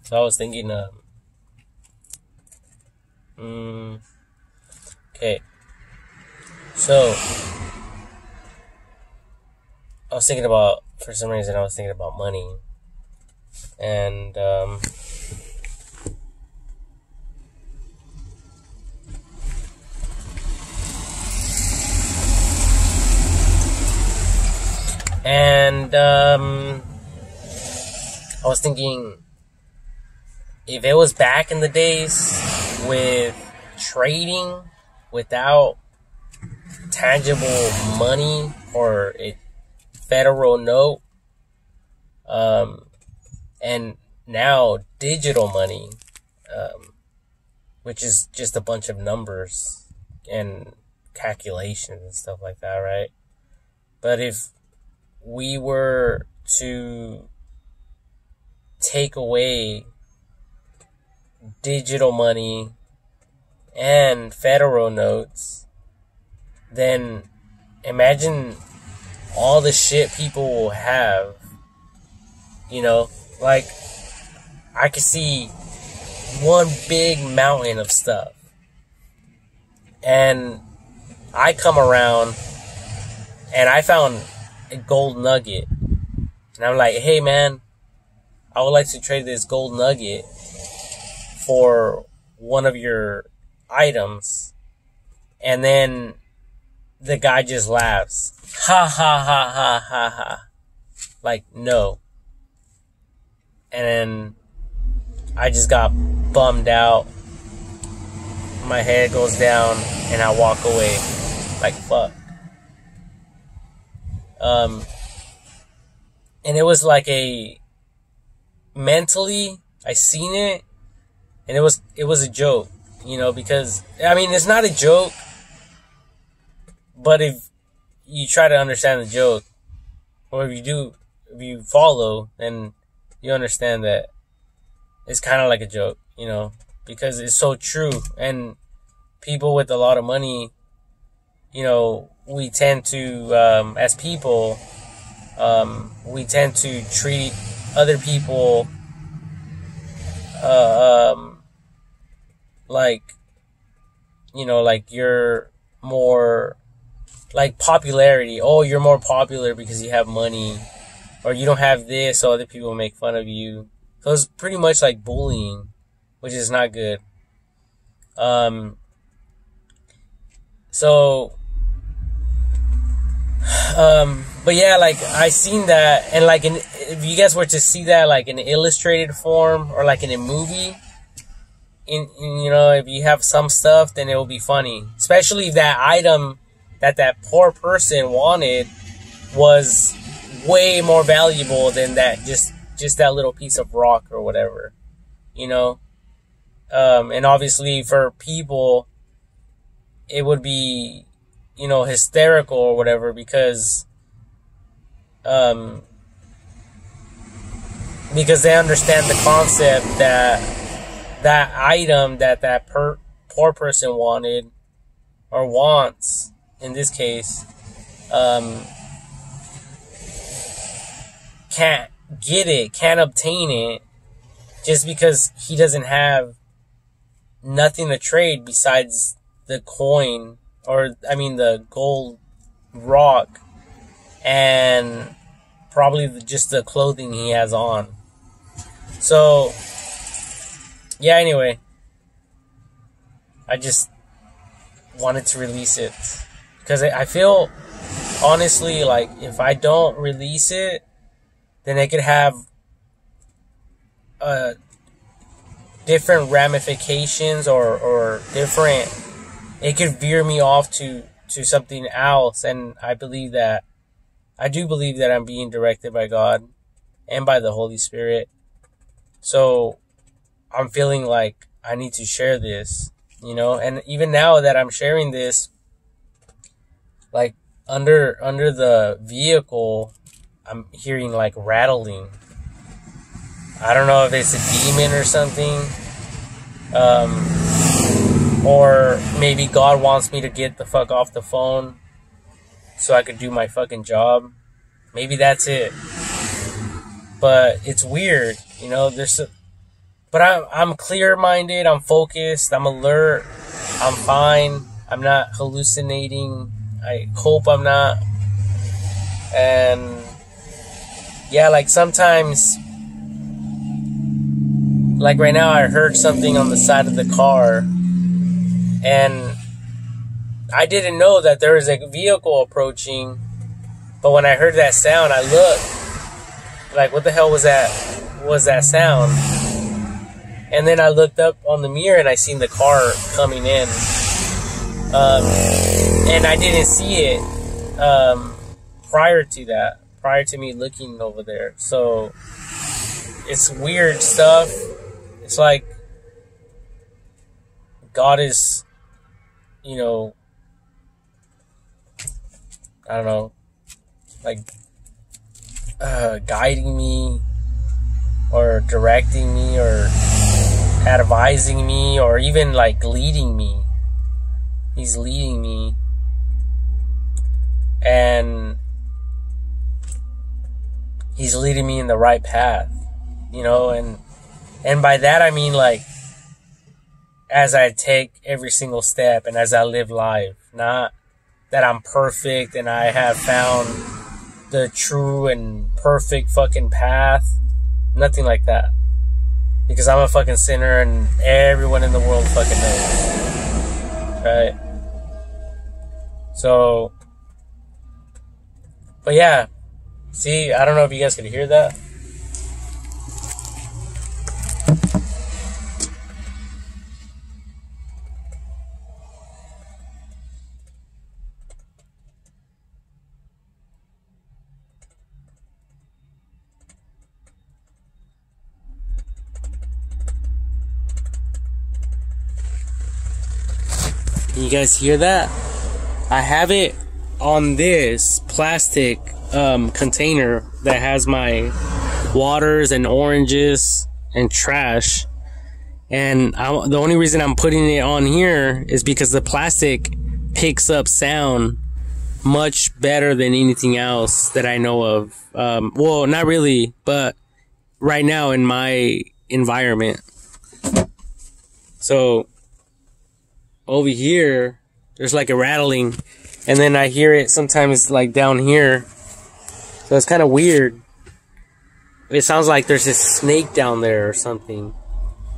So I was thinking, okay. So I was thinking about, for some reason, I was thinking about money, and I was thinking, if it was back in the days with trading without tangible money or a federal note, and now digital money, which is just a bunch of numbers and calculations and stuff like that, right? But if we were to take away digital money and federal notes, then imagine all the shit people will have. You know, like, I could see one big mountain of stuff, and I come around and I found a gold nugget, and I'm like, hey man, I would like to trade this gold nugget for one of your items. And then the guy just laughs. Ha ha ha ha ha ha. Like, no. And then I just got bummed out. My head goes down and I walk away. Like, fuck. And it was like mentally, I seen it, and it was a joke, you know, because, I mean, it's not a joke, but if you try to understand the joke, or if you follow, then you understand that it's kind of like a joke, you know, because it's so true. And people with a lot of money, you know, we tend to, as people, we tend to treat other people, like, you know, like you're more, like popularity. Oh, you're more popular because you have money, or you don't have this, so other people make fun of you. So it's pretty much like bullying, which is not good. But yeah, like, I seen that, and like, if you guys were to see that, like, in illustrated form, or like in a movie, you know, if you have some stuff, then it will be funny. Especially if that item that poor person wanted was way more valuable than that, just that little piece of rock or whatever, you know? And obviously for people, it would be, you know, hysterical or whatever, because they understand the concept that item that poor person wanted, or wants in this case, can't get it, can't obtain it, just because he doesn't have nothing to trade besides the coin, or I mean the gold rock, and probably just the clothing he has on. So yeah, anyway, I just wanted to release it, because I feel, honestly, like, if I don't release it, then it could have different ramifications, or different, it could veer me off to something else. And I do believe that I'm being directed by God and by the Holy Spirit. So I'm feeling like I need to share this, you know. And even now that I'm sharing this, like, under the vehicle, I'm hearing like rattling. I don't know if it's a demon or something, or maybe God wants me to get the fuck off the phone so I could do my fucking job. Maybe that's it. But it's weird, you know. But I'm clear-minded, I'm focused, I'm alert, I'm fine, I'm not hallucinating, I hope I'm not. And yeah, like sometimes, like right now I heard something on the side of the car, and I didn't know that there was a vehicle approaching, but when I heard that sound, I looked, like what the hell was that sound? And then I looked up on the mirror and I seen the car coming in. And I didn't see it prior to me looking over there. So it's weird stuff. It's like God is, you know, I don't know, like guiding me or directing me or advising me or even like leading me. He's leading me, and he's leading me in the right path, you know, and by that I mean like as I take every single step and as I live life, not that I'm perfect and I have found the true and perfect fucking path. Nothing like that. Because I'm a fucking sinner and everyone in the world fucking knows. Right? So, but yeah. See, I don't know if you guys could hear that. Can you guys hear that? I have it on this plastic container that has my waters and oranges and trash, and the only reason I'm putting it on here is because the plastic picks up sound much better than anything else that I know of. Well, not really, but right now in my environment. So over here, there's like a rattling, and then I hear it sometimes like down here. So it's kind of weird. It sounds like there's this snake down there or something,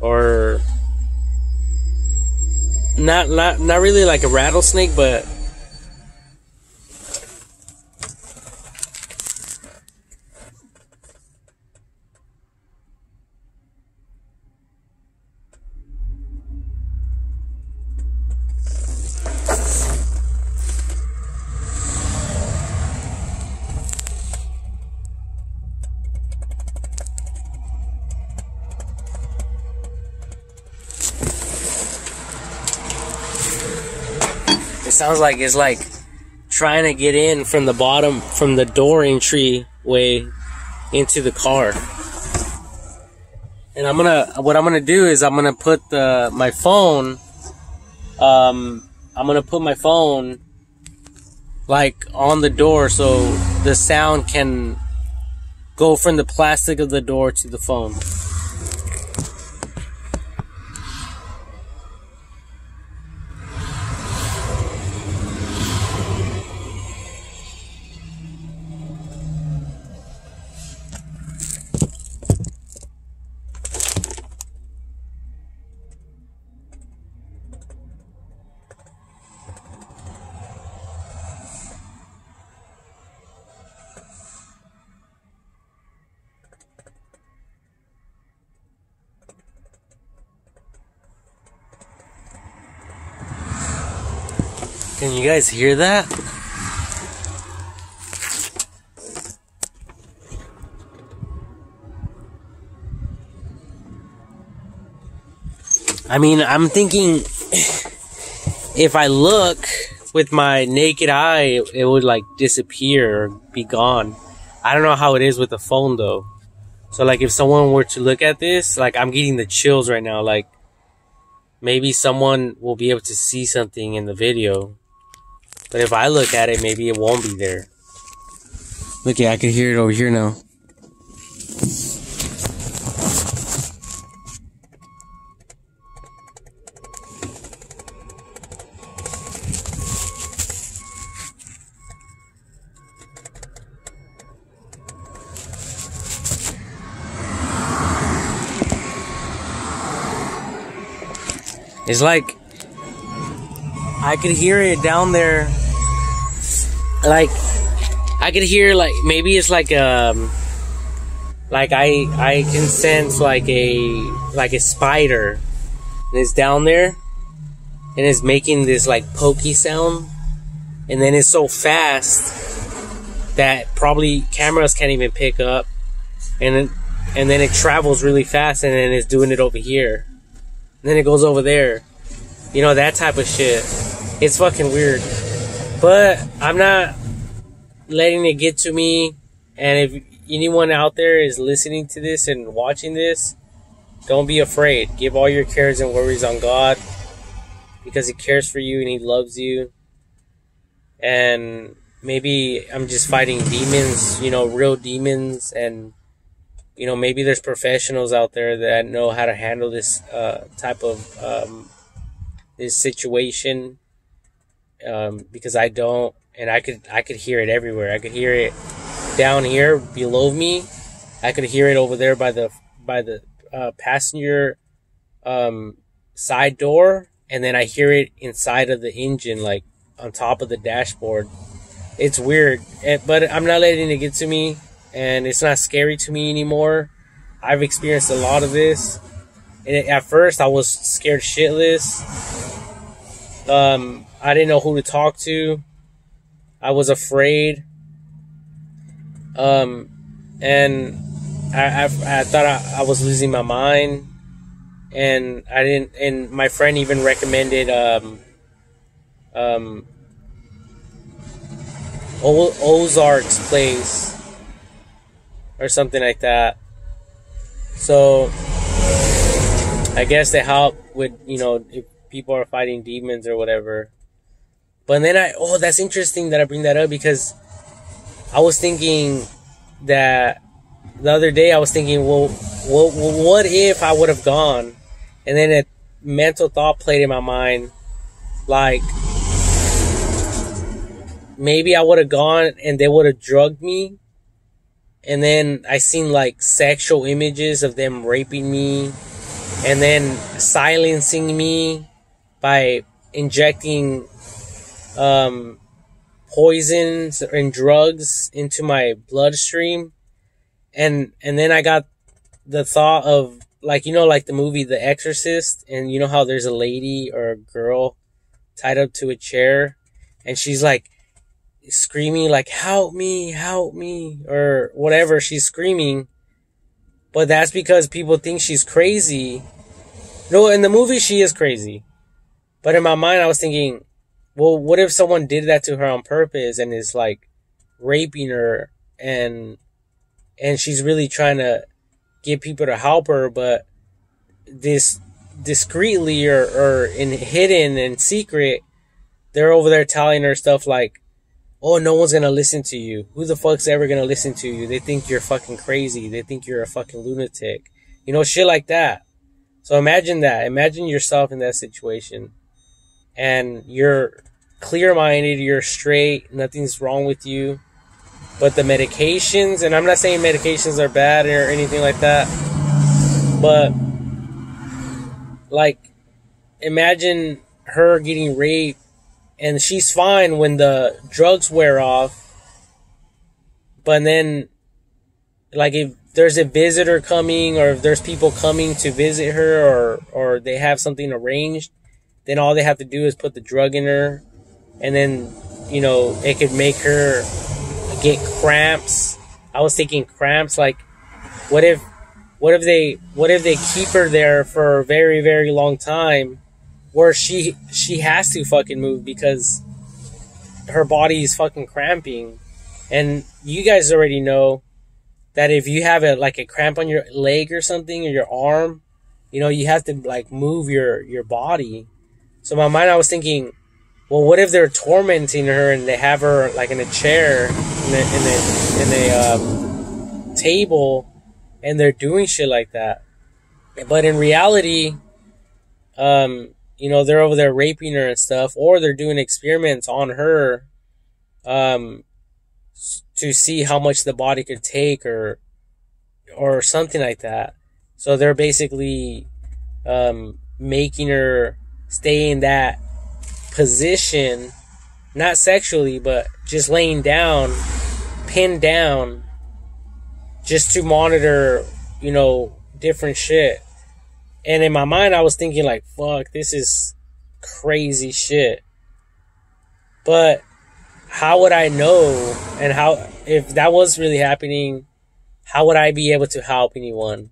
or not really like a rattlesnake, but it sounds like it's like trying to get in from the bottom, from the door entry way into the car. And what I'm gonna do is I'm gonna put my phone, I'm gonna put my phone like on the door so the sound can go from the plastic of the door to the phone. Can you guys hear that? I mean, I'm thinking if I look with my naked eye, it would like disappear or be gone. I don't know how it is with the phone though. So like if someone were to look at this, like I'm getting the chills right now. Like maybe someone will be able to see something in the video. But if I look at it, maybe it won't be there. Look, yeah, I can hear it over here now. It's like I could hear it down there. Like I could hear, like, maybe it's like I can sense like a spider, and it's down there, and it's making this like pokey sound, and then it's so fast that probably cameras can't even pick up, and then it travels really fast, and then it's doing it over here, and then it goes over there, you know, that type of shit. It's fucking weird, but I'm not letting it get to me. And if anyone out there is listening to this and watching this, don't be afraid. Give all your cares and worries on God, because He cares for you and He loves you. And maybe I'm just fighting demons, you know, real demons. And, you know, maybe there's professionals out there that know how to handle this type of this situation, because I don't. And I could hear it everywhere. I could hear it down here below me. I could hear it over there by the passenger side door, and then I hear it inside of the engine, like on top of the dashboard. It's weird, but I'm not letting it get to me, and it's not scary to me anymore. I've experienced a lot of this, and at first I was scared shitless. I didn't know who to talk to. I was afraid. And I thought I was losing my mind, and I didn't. And my friend even recommended Ozark's Place or something like that. So I guess they help with, you know, if people are fighting demons or whatever. But then that's interesting that I bring that up, because I was thinking that the other day, I was thinking, well, what if I would have gone? And then a mental thought played in my mind, like, maybe I would have gone and they would have drugged me. And then I seen like sexual images of them raping me, and then silencing me by injecting poisons and drugs into my bloodstream. And then I got the thought of, like, you know, like the movie The Exorcist, and you know how there's a lady or a girl tied up to a chair, and she's like screaming like, help me, or whatever she's screaming. But that's because people think she's crazy. No, in the movie she is crazy. But in my mind I was thinking, well, what if someone did that to her on purpose and is like raping her, and she's really trying to get people to help her, but this discreetly or in hidden and secret, they're over there telling her stuff like, oh, no one's gonna listen to you. Who the fuck's ever gonna listen to you? They think you're fucking crazy. They think you're a fucking lunatic. You know, shit like that. So imagine that. Imagine yourself in that situation. And you're clear-minded, you're straight, nothing's wrong with you. But the medications, and I'm not saying medications are bad or anything like that, but, like, imagine her getting raped, and she's fine when the drugs wear off, but then, like, if there's a visitor coming, or if there's people coming to visit her, or they have something arranged, then all they have to do is put the drug in her, and then, you know, it could make her get cramps. I was thinking cramps, like, what if they keep her there for a very, very long time, where she has to fucking move because her body is fucking cramping. And you guys already know that if you have a cramp on your leg or something, or your arm, you know, you have to like move your body. So in my mind I was thinking, well, what if they're tormenting her and they have her like in a chair, in a table, and they're doing shit like that. But in reality, you know, they're over there raping her and stuff, or they're doing experiments on her, to see how much the body could take, or something like that. So they're basically, making her stay in that position, not sexually, but just laying down, pinned down, just to monitor, different shit. And in my mind, I was thinking like, fuck, this is crazy shit. But how would I know? And if that was really happening, how would I be able to help anyone?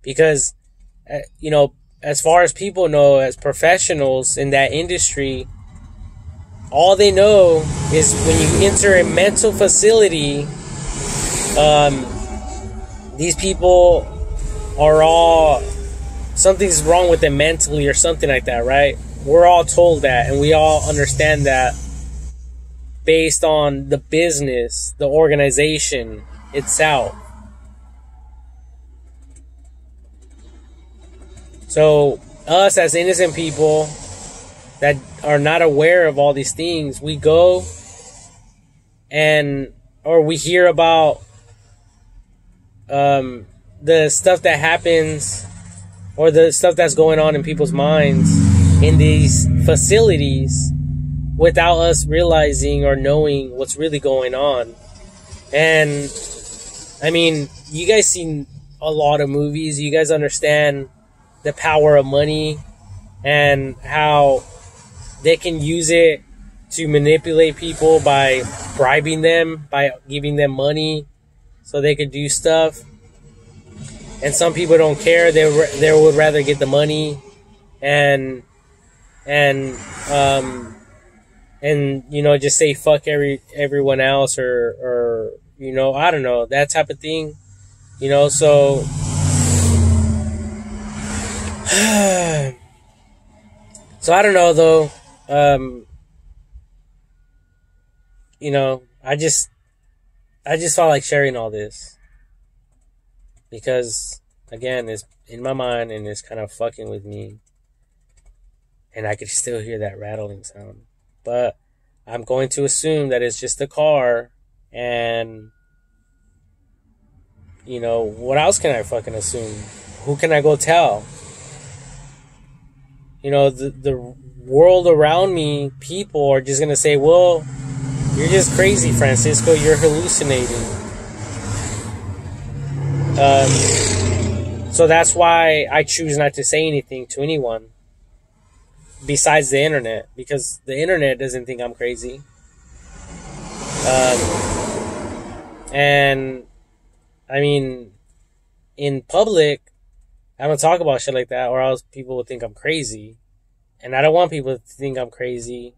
Because, as far as people know, as professionals in that industry, all they know is when you enter a mental facility, these people are all, something's wrong with them mentally or something like that, right? We're all told that, and we all understand that based on the business, the organization itself. So us as innocent people that are not aware of all these things, we go or we hear about the stuff that happens or the stuff that's going on in people's minds in these facilities without us realizing or knowing what's really going on. And I mean, you guys seen a lot of movies. You guys understand the power of money and how they can use it to manipulate people by bribing them, by giving them money so they could do stuff. And some people don't care. They would rather get the money and just say fuck everyone else or I don't know, that type of thing. So so I don't know though. I just felt like sharing all this because, again, it's in my mind and it's kind of fucking with me, and I could still hear that rattling sound. But I'm going to assume that it's just a car, and what else can I fucking assume? Who can I go tell? The world around me, people are just gonna say, well, you're just crazy, Francisco, you're hallucinating. So that's why I choose not to say anything to anyone besides the internet, because the internet doesn't think I'm crazy. And I mean, in public, I don't talk about shit like that, or else people would think I'm crazy. And I don't want people to think I'm crazy.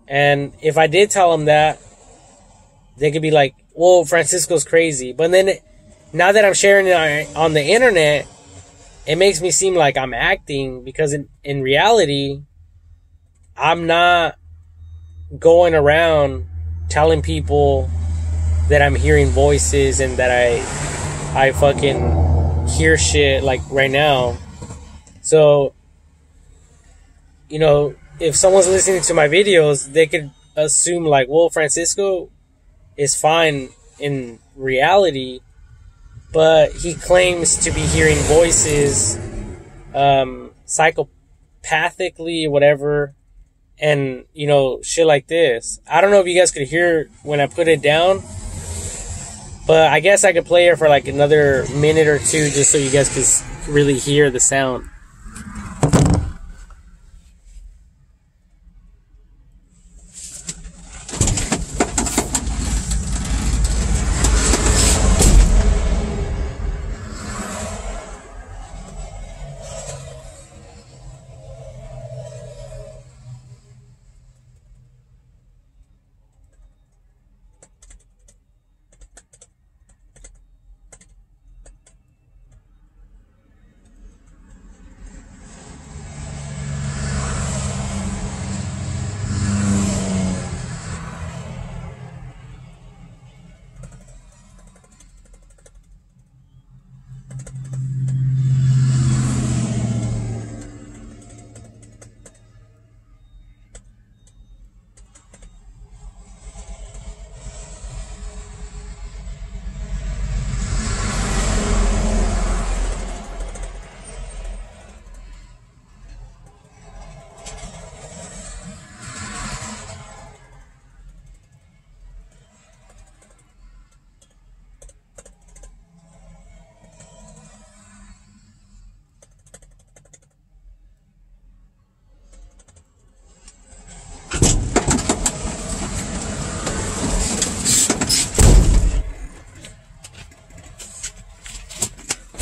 And if I did tell them that, they could be like, whoa, Francisco's crazy. But then, now that I'm sharing it on the internet, it makes me seem like I'm acting, because in reality, I'm not going around telling people that I'm hearing voices and that I fucking hear shit like right now. So, if someone's listening to my videos, they could assume like, well, Francisco is fine in reality, but he claims to be hearing voices psychopathically, whatever, and shit like this. I don't know if you guys could hear when I put it down, but I guess I could play it for like another minute or two just so you guys could really hear the sound.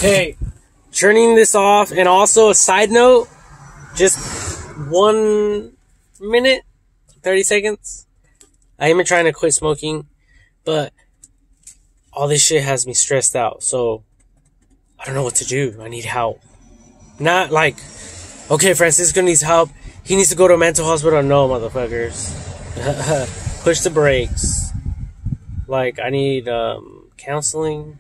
Okay, turning this off, and also a side note, just 1 minute, 30 seconds. I am trying to quit smoking, but all this shit has me stressed out, so I don't know what to do. I need help. Not like, okay, Francisco needs help. He needs to go to a mental hospital. No, motherfuckers. Push the brakes. Like, I need counseling.